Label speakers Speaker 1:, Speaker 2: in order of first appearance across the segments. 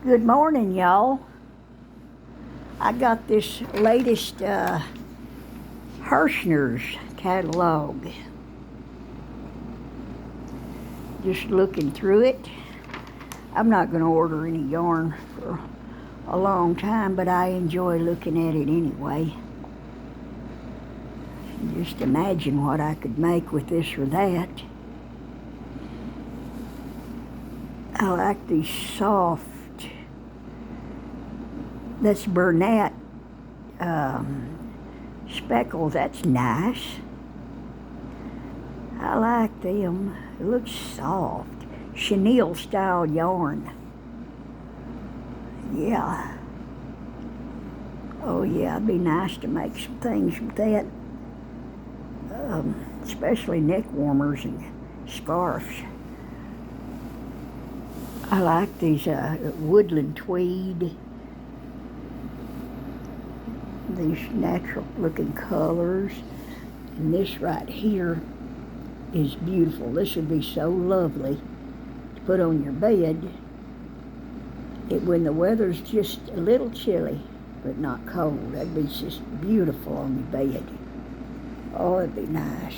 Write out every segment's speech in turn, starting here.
Speaker 1: Good morning, y'all. I got this latest Herrshnerr's catalog. Just looking through it. I'm not going to order any yarn for a long time, but I enjoy looking at it anyway. Just imagine what I could make with this or that. I like these soft, that's Bernat speckles. That's nice. I like them. It looks soft. Chenille style yarn. Yeah. Oh yeah, it'd be nice to make some things with that. Especially neck warmers and scarves. I like these woodland tweed. These natural looking colors. And this right here is beautiful. This would be so lovely to put on your bed when the weather's just a little chilly but not cold. That'd be just beautiful on your bed. Oh, it'd be nice.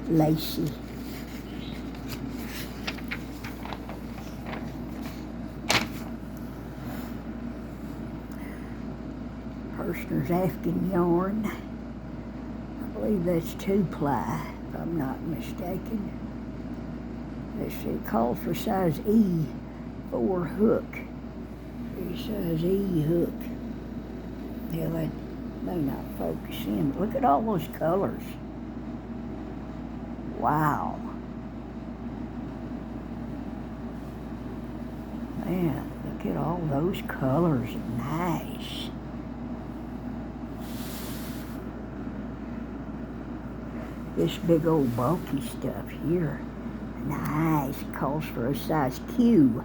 Speaker 1: Lacy. Herrshnerr's Afghan yarn. I believe that's 2-ply, if I'm not mistaken. Let's see, it calls for size E 4 hook. Size E hook. Yeah, that may not focus in. Look at all those colors. Wow. Man, look at all those colors. Nice. This big old bulky stuff here. Nice. Calls for a size Q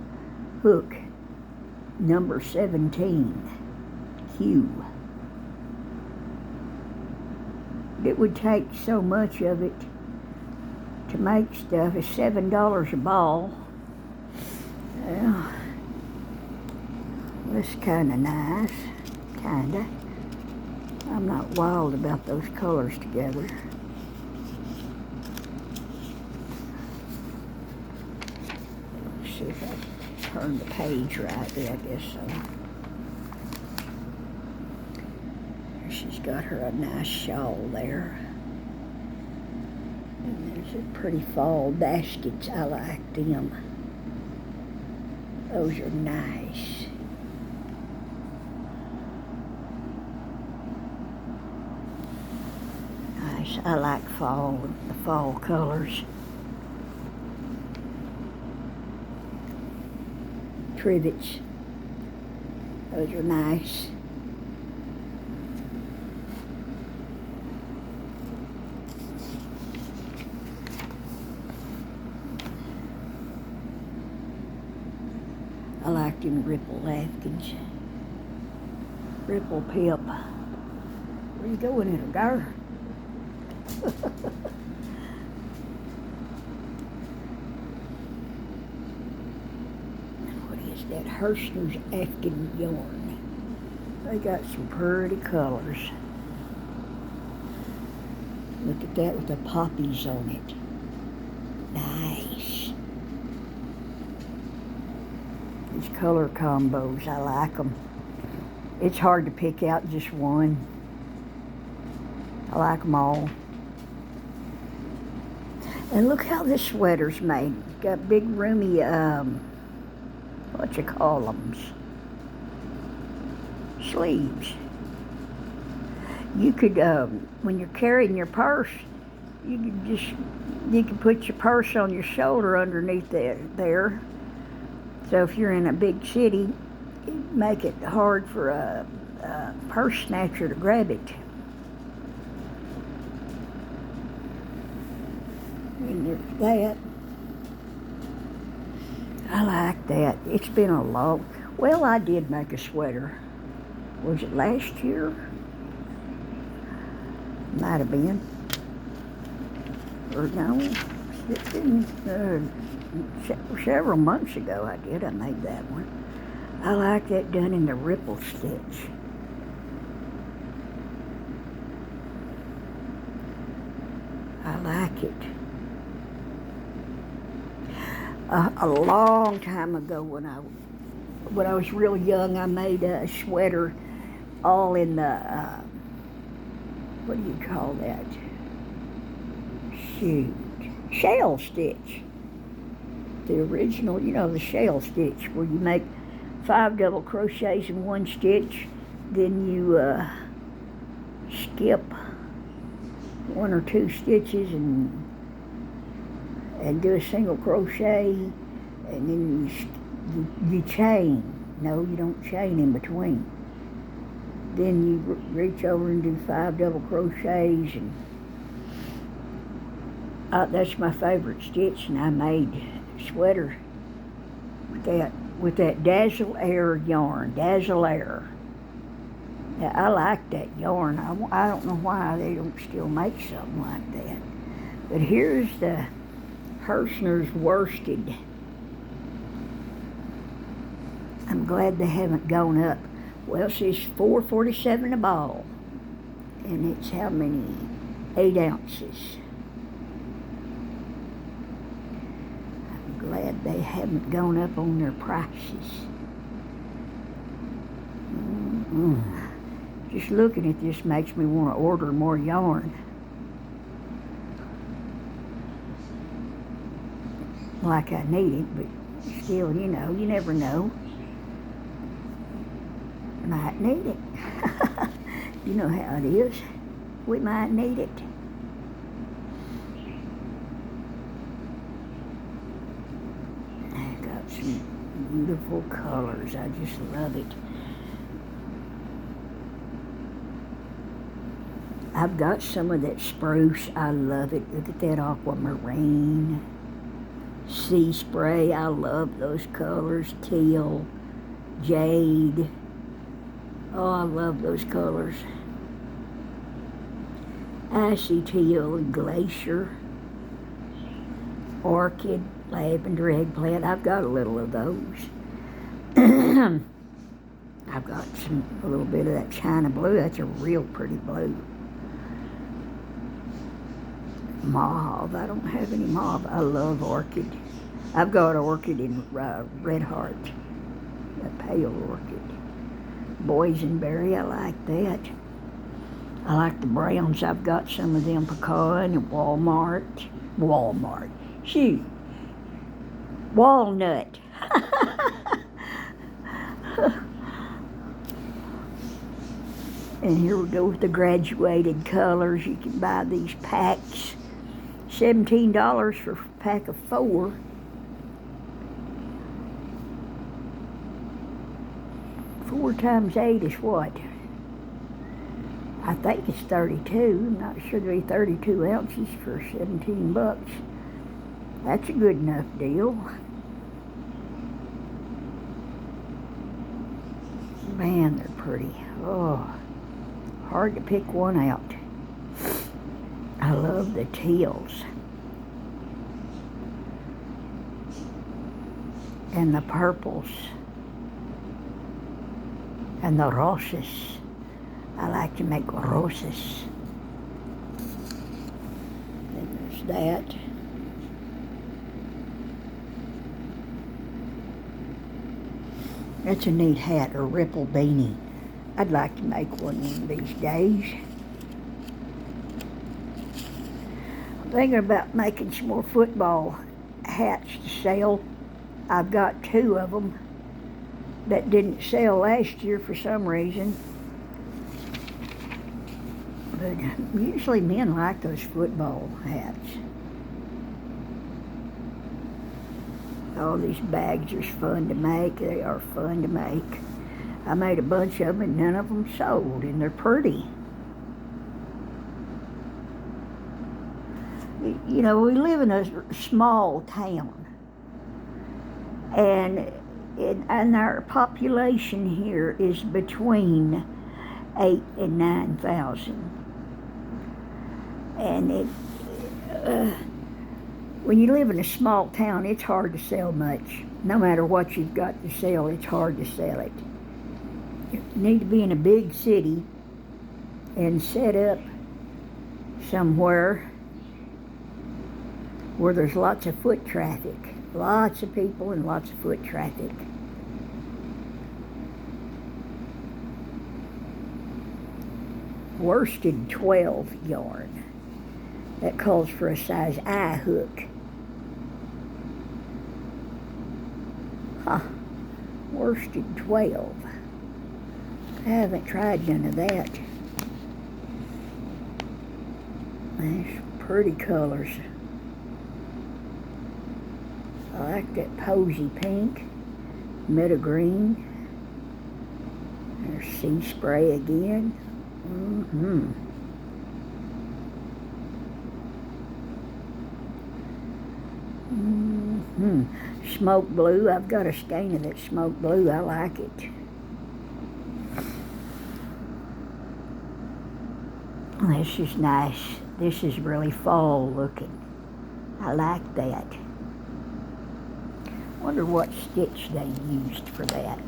Speaker 1: hook. Number 17. Q. It would take so much of it to make stuff. It's $7 a ball. Well, this kind of nice. Kinda. I'm not wild about those colors together. See if I turn the page right. Yeah, I guess so. She's got her a nice shawl there. And there's a pretty fall baskets. I like them. Those are nice. Nice. I like the fall colors. Trivets. Those are nice. I like them ripple Afghans. Ripple pip. Where you going, little girl? That Herrshnerr's Afghan yarn. They got some pretty colors. Look at that with the poppies on it. Nice. These color combos, I like them. It's hard to pick out just one. I like them all. And look how this sweater's made. It's got big roomy what you call them, sleeves. You could, when you're carrying your purse, you could put your purse on your shoulder underneath there. So if you're in a big city, it'd make it hard for a purse snatcher to grab it. And there's that. I like that. It's been a long... Well, I did make a sweater. Was it last year? Might have been. Or no, it's been several months ago I made that one. I like that done in the ripple stitch. I like it. A long time ago when I was real young, I made a sweater all in the, what do you call that? Shoot. Shell stitch. The original, the shell stitch, where you make 5 double crochets in one stitch, then you skip 1 or 2 stitches and do a single crochet, and then you chain. No, you don't chain in between. Then you reach over and do 5 double crochets, and that's my favorite stitch. And I made a sweater with that Dazzle Air yarn. Dazzle Air. Now, I like that yarn. I don't know why they don't still make something like that. But here's the Herrshnerr's worsted. I'm glad they haven't gone up. Well, it's $4.47 a ball, and it's how many? 8 ounces. I'm glad they haven't gone up on their prices. Just looking at this makes me want to order more yarn. Like I need it, but still, you never know. Might need it. You know how it is. We might need it. I've got some beautiful colors. I just love it. I've got some of that spruce. I love it. Look at that aquamarine. Sea spray. I love those colors. Teal. Jade. Oh, I love those colors. Icy teal and glacier. Orchid. Lavender eggplant. I've got a little of those. I've got a little bit of that China blue. That's a real pretty blue. Mauve. I don't have any mauve. I love orchid. I've got orchid in red heart. A pale orchid. Boysenberry. I like that. I like the browns. I've got some of them pecan and Walmart. Shoot. Walnut. And here we go with the graduated colors. You can buy these packs. $17 for a pack of 4. Four times 8 is what? I think it's 32. I'm not sure there'll be 32 ounces for $17. That's a good enough deal. Man, they're pretty. Oh, hard to pick one out. I love the teals. And the purples. And the roses. I like to make roses. Then there's that. That's a neat hat, a ripple beanie. I'd like to make one of these days. I'm thinking about making some more football hats to sell. I've got 2 of them that didn't sell last year for some reason. But usually men like those football hats. All these bags are fun to make. They are fun to make. I made a bunch of them and none of them sold, and they're pretty. You know, we live in a small town, and our population here is between 8,000 and 9,000. And when you live in a small town, it's hard to sell much. No matter what you've got to sell, it's hard to sell it. You need to be in a big city and set up somewhere where there's lots of foot traffic. Lots of people and lots of foot traffic. Worsted 12 yarn. That calls for a size I hook. Huh. Worsted 12. I haven't tried none of that. Nice, pretty colors. I like that posy pink, meadow green. There's sea spray again. Smoke blue. I've got a skein of that smoke blue. I like it. This is nice. This is really fall looking. I like that. Wonder what stitch they used for that.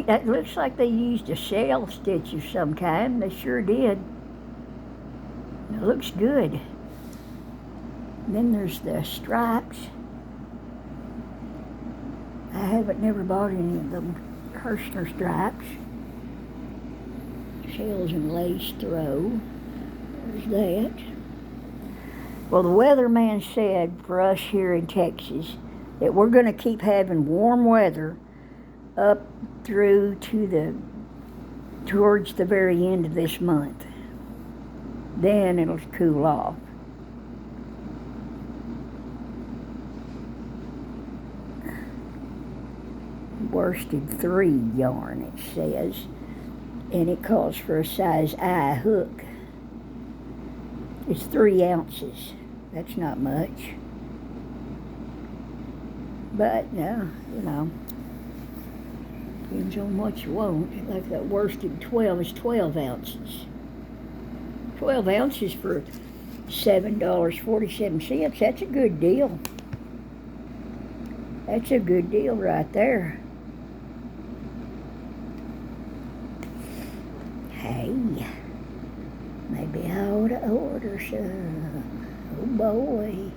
Speaker 1: That looks like they used a shell stitch of some kind. They sure did. It looks good. And then there's the stripes. I haven't never bought any of them Herrshnerr stripes. Shells and lace throw. There's that. Well, the weatherman said for us here in Texas that we're going to keep having warm weather up through to towards the very end of this month. Then it'll cool off. Worsted 3 yarn, it says, and it calls for a size I hook. It's 3 ounces. That's not much. But, no, you know, depends on what you want. Like that worsted 12 is 12 ounces. 12 ounces for $7.47. That's a good deal. That's a good deal right there. Hey, maybe I ought to order some. Oh boy.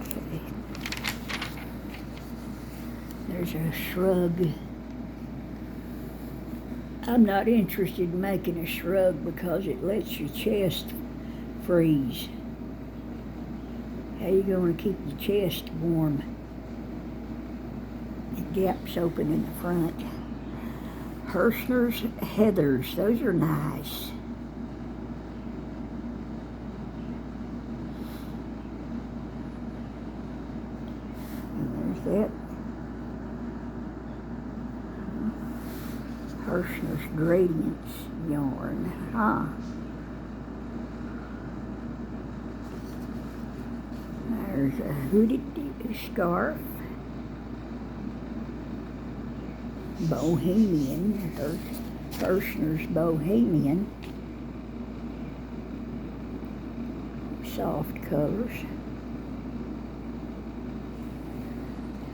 Speaker 1: Okay. There's a shrug. I'm not interested in making a shrug because it lets your chest freeze. How you going to keep your chest warm? The gaps open in the front. Herrshnerr's Heathers. Those are nice. And there's that. Herrshnerr's Gradients yarn. Huh. There's a hooded scarf. Bohemian. Herrshnerr's Bohemian. Soft colors.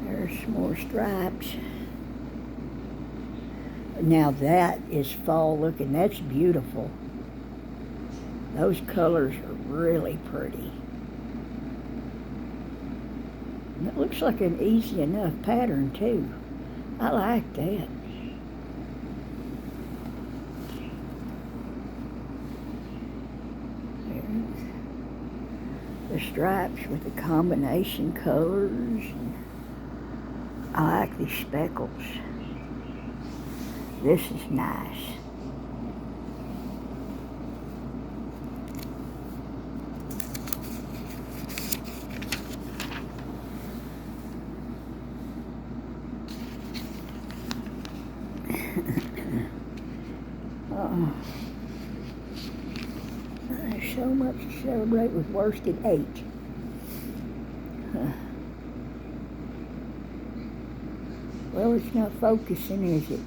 Speaker 1: There's some more stripes. Now that is fall looking. That's beautiful. Those colors are really pretty. And it looks like an easy enough pattern too. I like that. There's the stripes with the combination colors. I like these speckles. This is nice. There's so much to celebrate with worsted 8. Well, it's not focusing, is it?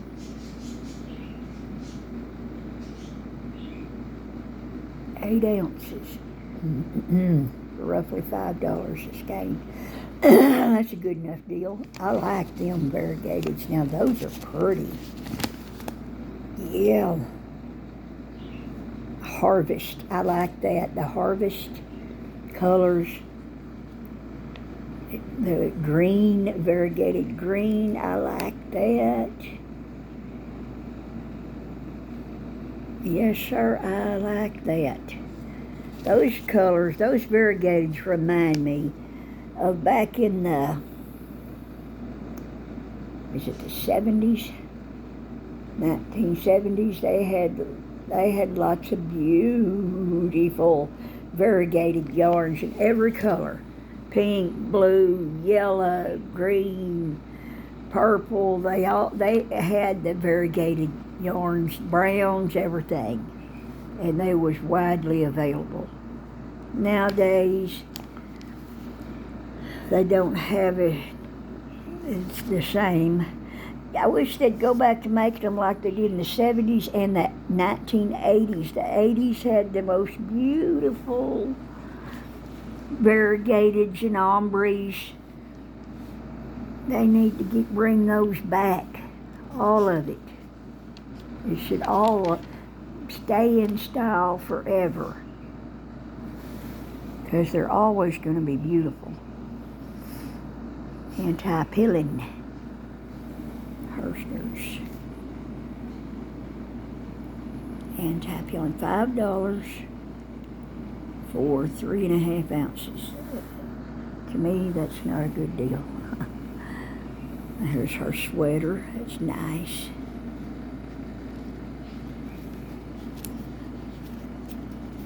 Speaker 1: 8 ounces. For roughly $5 a skein. That's a good enough deal. I like them variegateds. Now those are pretty. Yeah. Harvest. I like that. The harvest colors. The green, variegated green. I like that. Yes, sir. I like that. Those colors, those variegateds remind me of back in the, is it the 70s? 1970s, they had lots of beautiful variegated yarns in every color. Pink, blue, yellow, green, purple. They had the variegated yarns, browns, everything. And they was widely available. Nowadays, they don't have it. It's the same. I wish they'd go back to making them like they did in the 70s and the 1980s. The 80s had the most beautiful variegateds and ombres. They need to bring those back, all of it. It should all stay in style forever, because they're always going to be beautiful. Anti-pilling. Herrshnerr's. Anti-pilling. $5 for 3.5 ounces. To me, that's not a good deal. Here's her sweater. It's nice.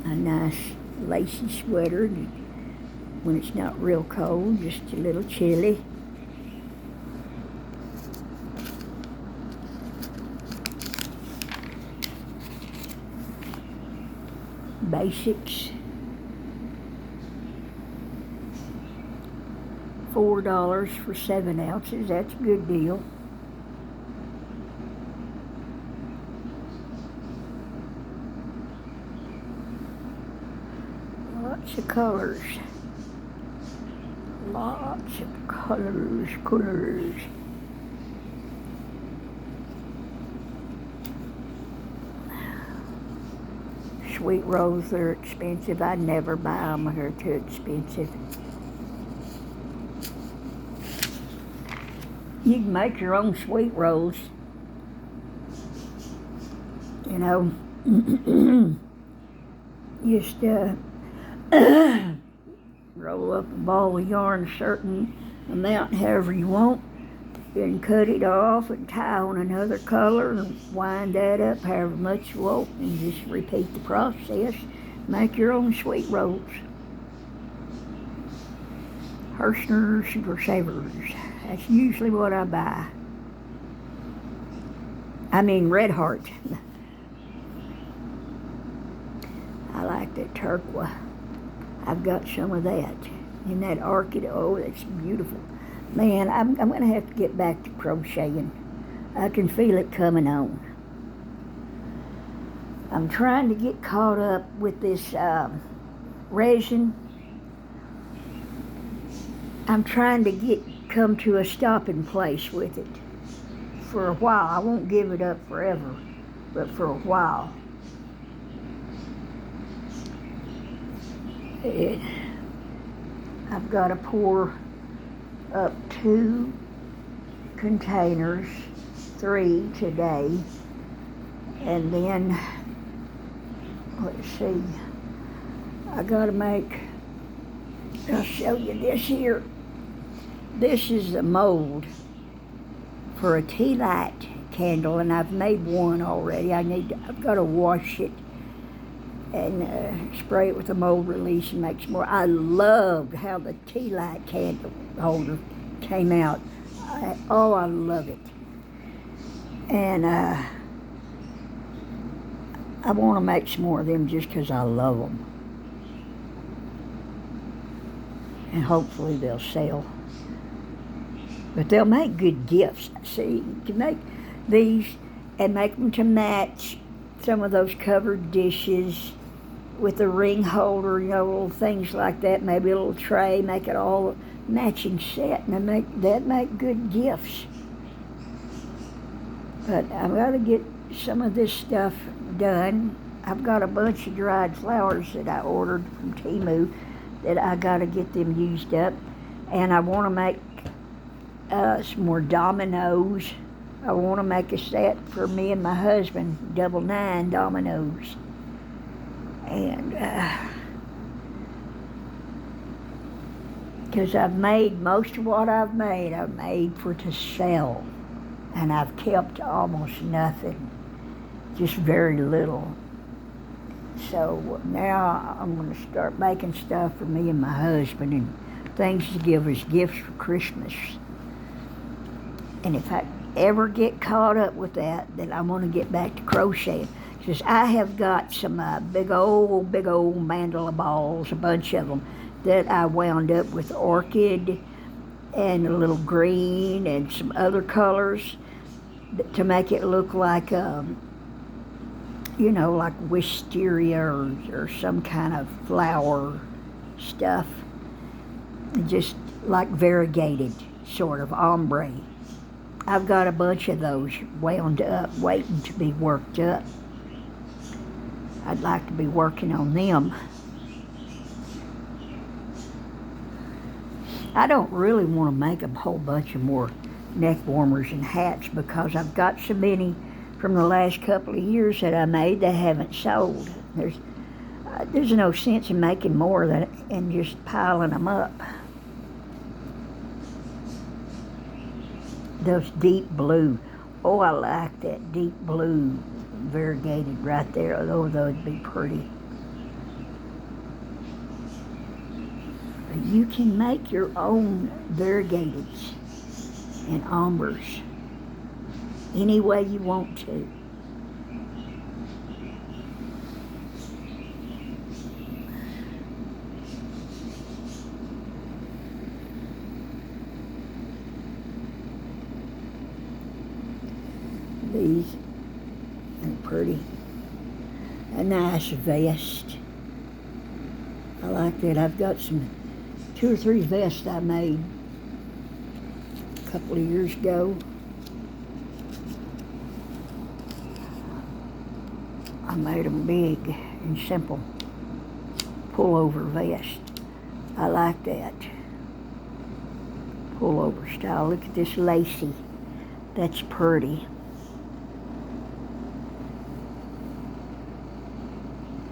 Speaker 1: A nice lacy sweater when it's not real cold, just a little chilly. Basics. $4 for 7 ounces. That's a good deal. Lots of colors. Lots of colors. Sweet rolls, they're expensive. I'd never buy them. They're too expensive. You can make your own sweet rolls. You know, just roll up a ball of yarn a certain amount, however you want, and cut it off and tie on another color and wind that up however much you want, and just repeat the process. Make your own sweet rolls. Herrshnerr Sugar Savers. That's usually what I buy. I mean Red Heart. I like that turquoise. I've got some of that. And that orchid, oh, that's beautiful. Man, I'm going to have to get back to crocheting. I can feel it coming on. I'm trying to get caught up with this resin. I'm trying to come to a stopping place with it for a while. I won't give it up forever, but for a while. I've got to pour up 2 containers, 3 today, and then, let's see, I'll show you this here. This is the mold for a tea light candle, and I've made one already. I've got to wash it and spray it with a mold release and make some more. I loved how the tea light candle holder came out. I love it. And I want to make some more of them just because I love them. And hopefully they'll sell. But they'll make good gifts. See, you can make these and make them to match some of those covered dishes with a ring holder, little things like that, maybe a little tray, make it all matching set, and make good gifts. But I've got to get some of this stuff done. I've got a bunch of dried flowers that I ordered from Temu that I got to get them used up. And I want to make some more dominoes. I want to make a set for me and my husband, 9 dominoes. And because I've made most of what I've made for to sell. And I've kept almost nothing, just very little. So now I'm going to start making stuff for me and my husband and things to give as gifts for Christmas. And if I ever get caught up with that, then I'm going to get back to crocheting. Because I have got some big old mandala balls, a bunch of them, that I wound up with orchid and a little green and some other colors to make it look like, like wisteria or some kind of flower stuff. Just like variegated, sort of ombre. I've got a bunch of those wound up, waiting to be worked up. I'd like to be working on them. I don't really want to make a whole bunch of more neck warmers and hats because I've got so many from the last couple of years that I made that haven't sold. There's no sense in making more and just piling them up. Those deep blue. Oh, I like that deep blue variegated right there. Oh, those would be pretty. You can make your own variegateds and ombres any way you want to. These are pretty. A nice vest. I like that. I've got 2 or 3 vests I made a couple of years ago. I made them big and simple pullover vest. I like that pullover style. Look at this lacy. That's pretty.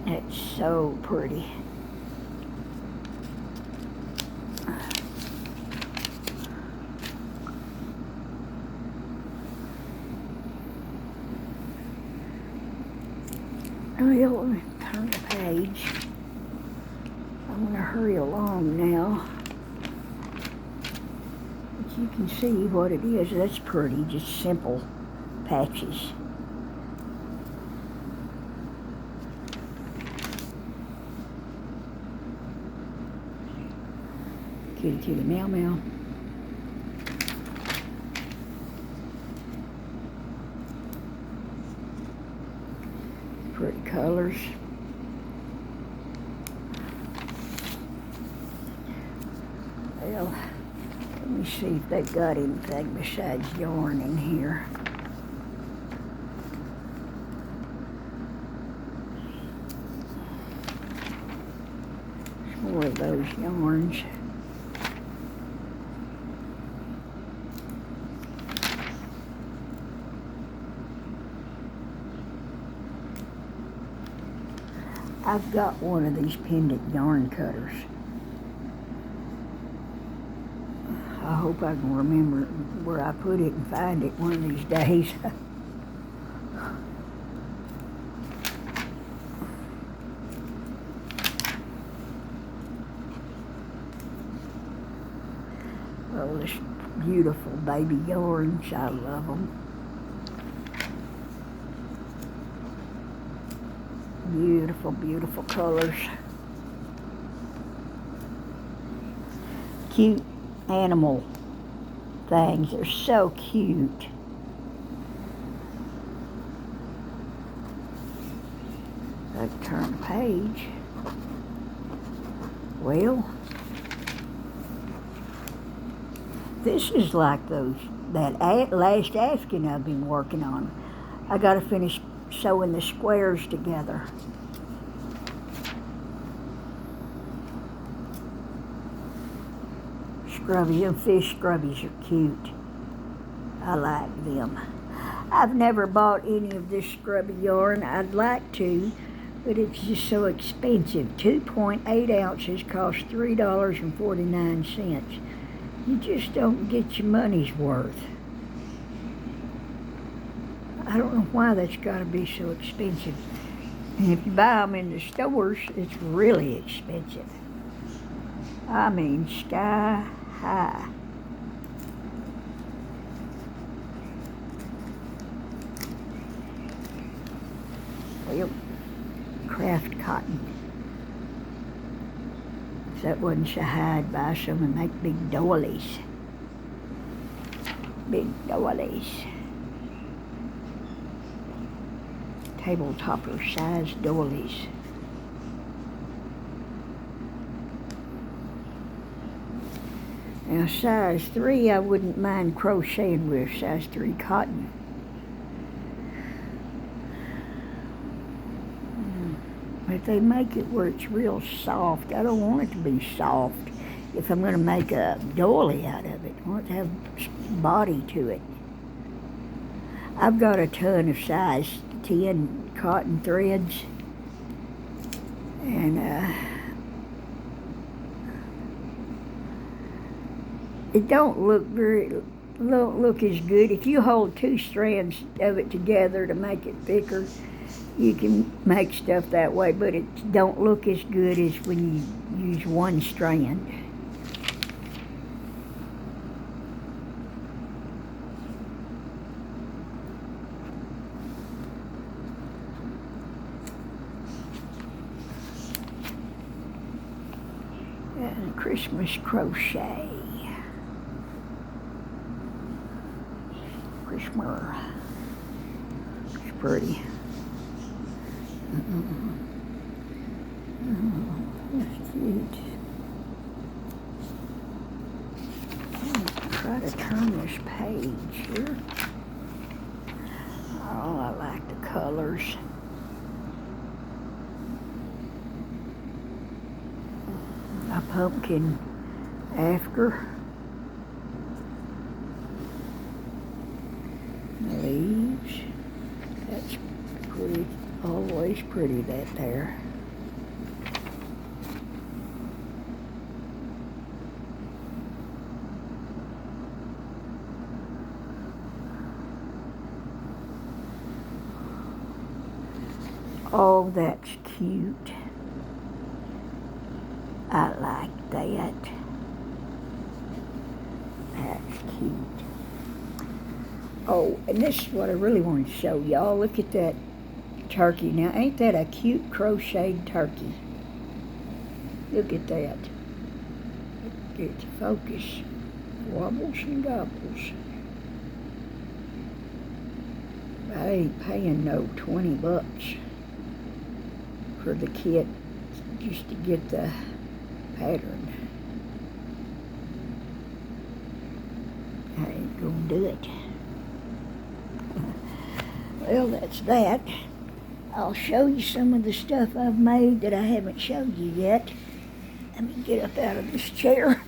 Speaker 1: It's so pretty. Well, let me turn the page. I'm going to hurry along now. But you can see what it is. That's pretty, just simple patches. Kitty, kitty, meow, meow. Pretty colors. Well, let me see if they've got anything besides yarn in here. More of those yarns. I've got one of these pendant yarn cutters. I hope I can remember where I put it and find it one of these days. Oh, this beautiful baby yarns. I love them. Beautiful, beautiful colors. Cute animal things. They're so cute. Let's turn the page. Well, this is like that last asking I've been working on. I got to finish sewing the squares together. Scrubbies and fish scrubbies are cute. I like them. I've never bought any of this scrubby yarn. I'd like to, but it's just so expensive. 2.8 ounces cost $3.49. You just don't get your money's worth. I don't know why that's got to be so expensive. And if you buy them in the stores, it's really expensive. I mean, sky high. Well, craft cotton. If that wasn't so high, I'd buy some and make big doilies. Big doilies. Table topper size doilies. Now size 3 I wouldn't mind crocheting with, size 3 cotton. But they make it where it's real soft. I don't want it to be soft if I'm going to make a doily out of it. I want it to have body to it. I've got a ton of size 10 cotton threads, and it don't look as good. If you hold 2 strands of it together to make it thicker, you can make stuff that way, but it don't look as good as when you use 1 strand. And Christmas crochet. Herrshnerr. It's pretty. That's cute. Try to turn this page here. Oh, I like the colors. A pumpkin after. Leaves. That's pretty. Always pretty, that there. Oh, that's cute. I like that. That's cute. Oh, and this is what I really want to show y'all. Look at that turkey. Now, ain't that a cute crocheted turkey? Look at that. Get to focus. Wobbles and gobbles. I ain't paying no $20 for the kit just to get the pattern. I ain't gonna do it. Well, that's that. I'll show you some of the stuff I've made that I haven't showed you yet. Let me get up out of this chair.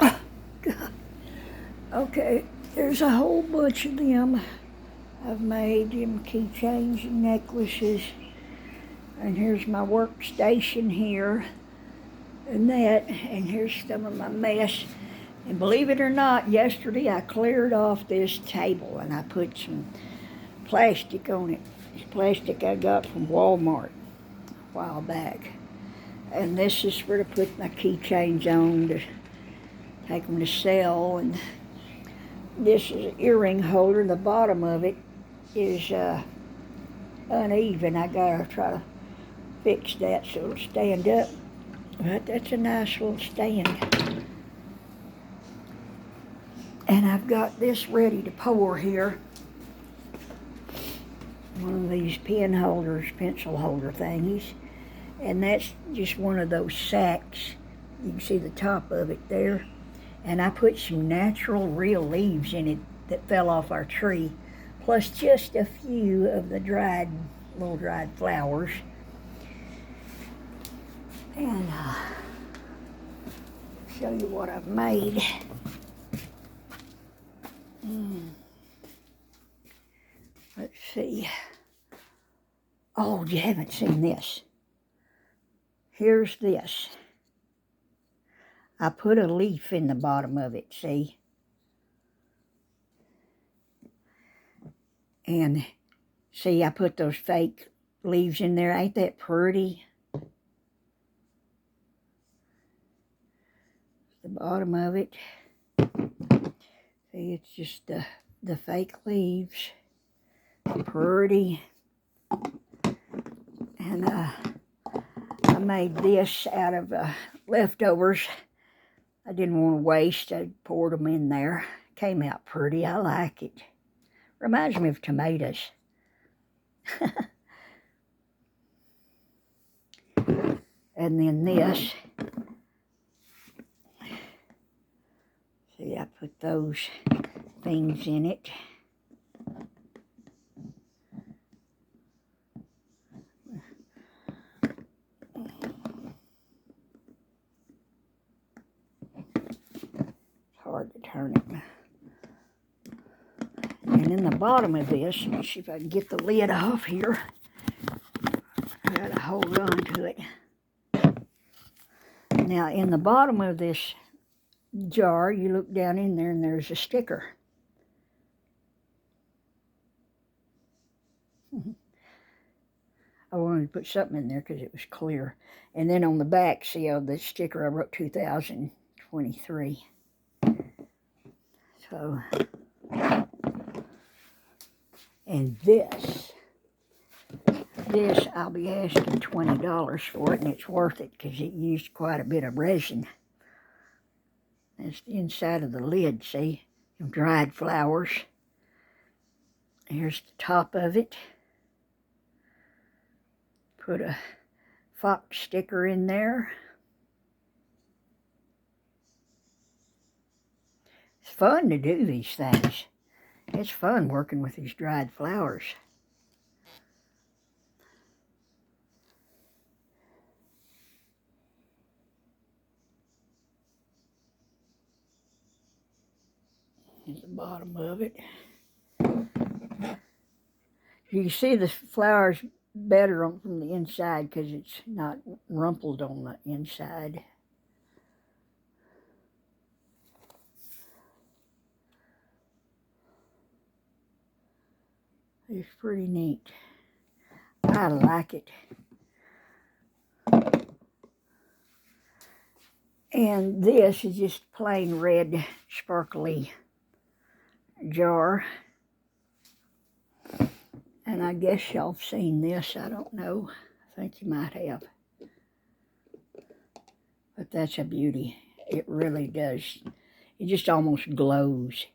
Speaker 1: Oh, God. Okay, there's a whole bunch of them. I've made them keychains and necklaces. And here's my workstation here. And that. And here's some of my mess. And believe it or not, yesterday I cleared off this table and I put some plastic on it. It's plastic I got from Walmart a while back. And this is where to put my keychains on to take them to sell. And this is an earring holder. The bottom of it is uneven. I gotta try to fix that so it'll stand up. But that's a nice little stand. And I've got this ready to pour here. one of these pen holders, pencil holder thingies. And that's just one of those sacks. You can see the top of it there. And I put some natural real leaves in it that fell off our tree, plus just a few of the little dried flowers. And show you what I've made. Let's see. Oh, you haven't seen this. Here's this. I put a leaf in the bottom of it, see? And see, I put those fake leaves in there. Ain't that pretty? The bottom of it. See, it's just the fake leaves. Pretty. And I made this out of leftovers. I didn't want to waste. I poured them in there. Came out pretty. I like it. Reminds me of tomatoes. And then this. See, I put those things in it. Hard to turn it. And in the bottom of this, let me see if I can get the lid off here. I gotta hold on to it. Now, in the bottom of this jar, you look down in there and there's a sticker. I wanted to put something in there because it was clear. And then on the back, see how the sticker I wrote 2023. So, and this I'll be asking $20 for it, and it's worth it because it used quite a bit of resin. That's the inside of the lid, see? Some dried flowers. Here's the top of it. Put a fox sticker in there. It's fun to do these things. It's fun working with these dried flowers. Here's the bottom of it. You can see the flowers better from the inside because it's not rumpled on the inside. It's pretty neat. I like it. And this is just plain red sparkly jar. And I guess y'all have seen this. I don't know. I think you might have. But that's a beauty. It really does. It just almost glows.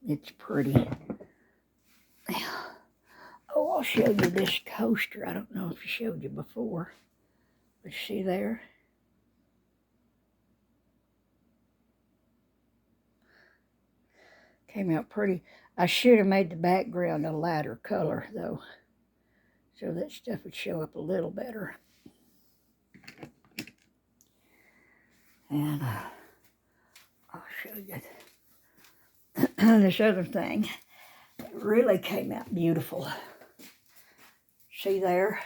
Speaker 1: It's pretty. Oh, I'll show you this coaster. I don't know if I showed you before. But see there? Came out pretty. I should have made the background a lighter color, though, so that stuff would show up a little better. And I'll show you this other thing. It really came out beautiful. See there?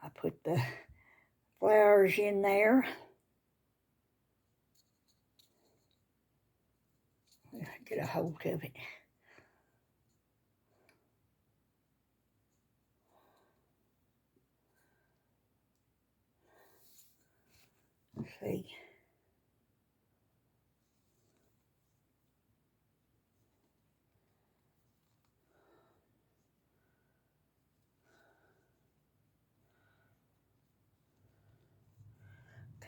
Speaker 1: I put the flowers in there. Get a hold of it. See?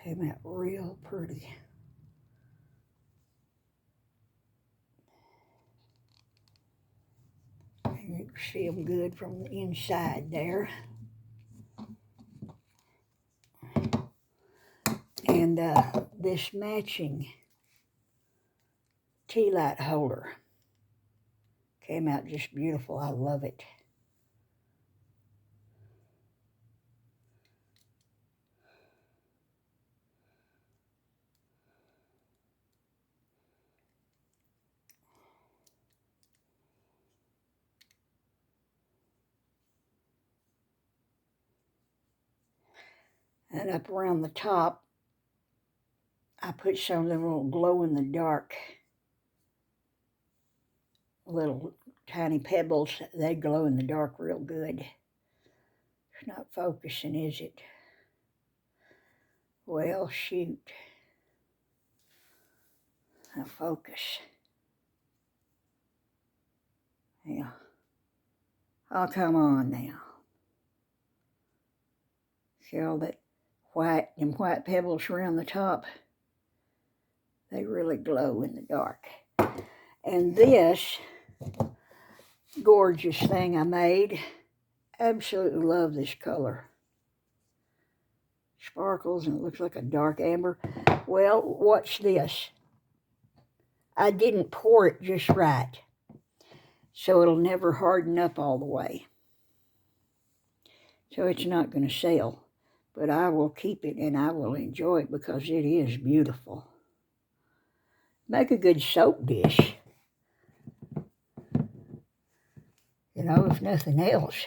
Speaker 1: Came out real pretty. See them good from the inside there. And this matching tea light holder came out just beautiful. I love it. And up around the top, I put some of the little glow-in-the-dark little tiny pebbles. They glow in the dark real good. It's not focusing, is it? Well, shoot. Now focus. Yeah. Oh, come on now. See all that them white pebbles around the top? They really glow in the dark. And this gorgeous thing I made, absolutely love this color. Sparkles and it looks like a dark amber. Well, watch this. I didn't pour it just right, so it'll never harden up all the way. So it's not going to sell, but I will keep it and I will enjoy it because it is beautiful. Make a good soap dish. You know, if nothing else.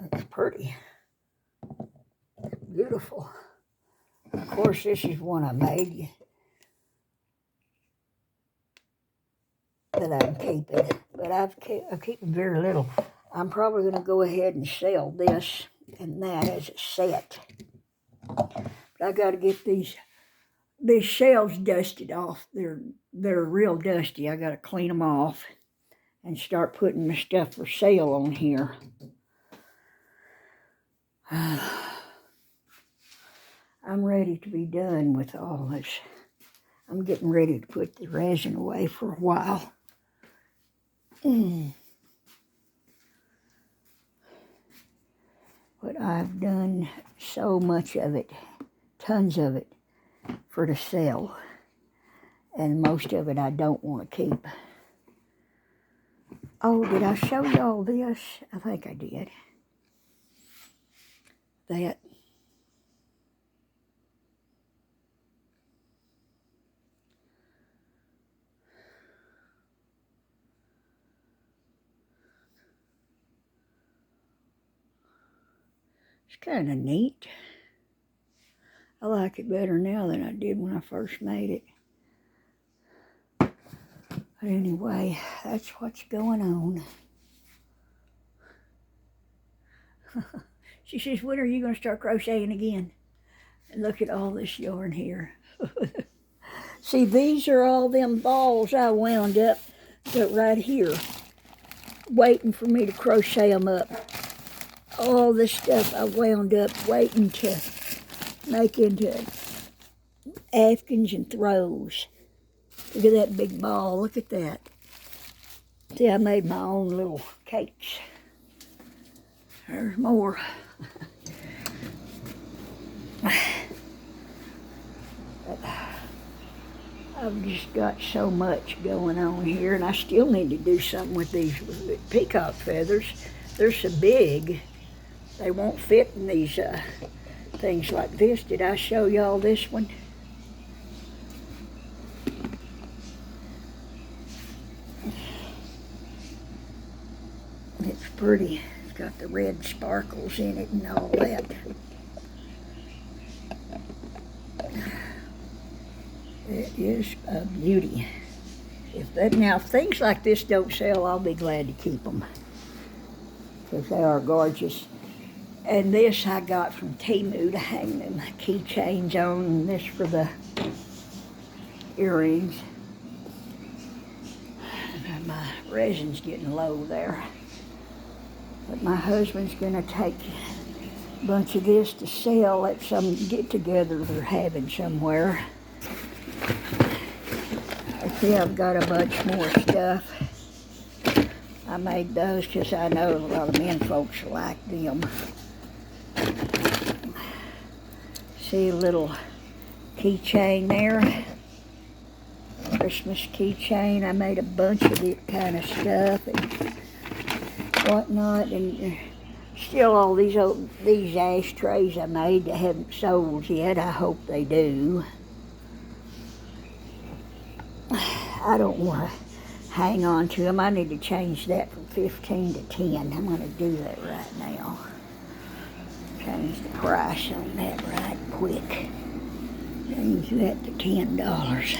Speaker 1: It's pretty. Beautiful. Of course, this is one I made that I'm keeping, but I'm keeping very little. I'm probably going to go ahead and sell this and that as a set. But I got to get these shelves dusted off. They're real dusty. I got to clean them off and start putting my stuff for sale on here. I'm ready to be done with all this. I'm getting ready to put the resin away for a while. But I've done so much of it, tons of it, for to sell. And most of it I don't want to keep. Oh, did I show you all this? I think I did. That. It's kind of neat. I like it better now than I did when I first made it. But anyway, that's what's going on. She says, when are you going to start crocheting again? And look at all this yarn here. See, these are all them balls I wound up right here, waiting for me to crochet them up. All this stuff I wound up waiting to make into afghans and throws. Look at that big ball. Look at that. See, I made my own little cakes. There's more. I've just got so much going on here, and I still need to do something with these peacock feathers. They're so big, they won't fit in these things like this. Did I show y'all this one? It's pretty. It's got the red sparkles in it and all that. It is a beauty. Now, if things like this don't sell, I'll be glad to keep them, because they are gorgeous. And this I got from Temu to hang them keychains on, and this for the earrings. And my resin's getting low there. But my husband's going to take a bunch of this to sell at some get-together they're having somewhere. I see I've got a bunch more stuff. I made those because I know a lot of men folks like them. See a little keychain there. Christmas keychain. I made a bunch of this kind of stuff and whatnot. And still all these ashtrays I made that haven't sold yet. I hope they do. I don't want to hang on to them. I need to change that from 15 to 10. I'm going to do that right now. Change the price on that right quick. Change that to $10.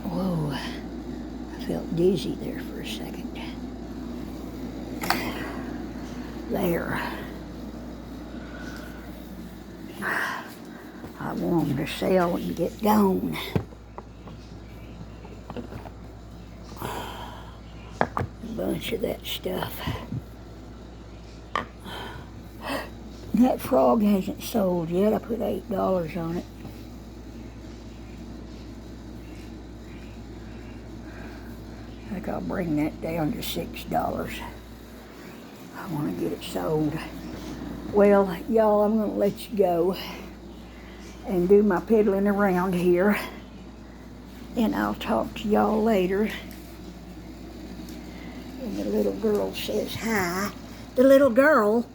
Speaker 1: Whoa, I felt dizzy there for a second. There. I want them to sell and get gone. A bunch of that stuff. That frog hasn't sold yet. I put $8 on it. I think I'll bring that down to $6. I want to get it sold. Well, y'all, I'm going to let you go and do my piddling around here. And I'll talk to y'all later. And the little girl says hi. The little girl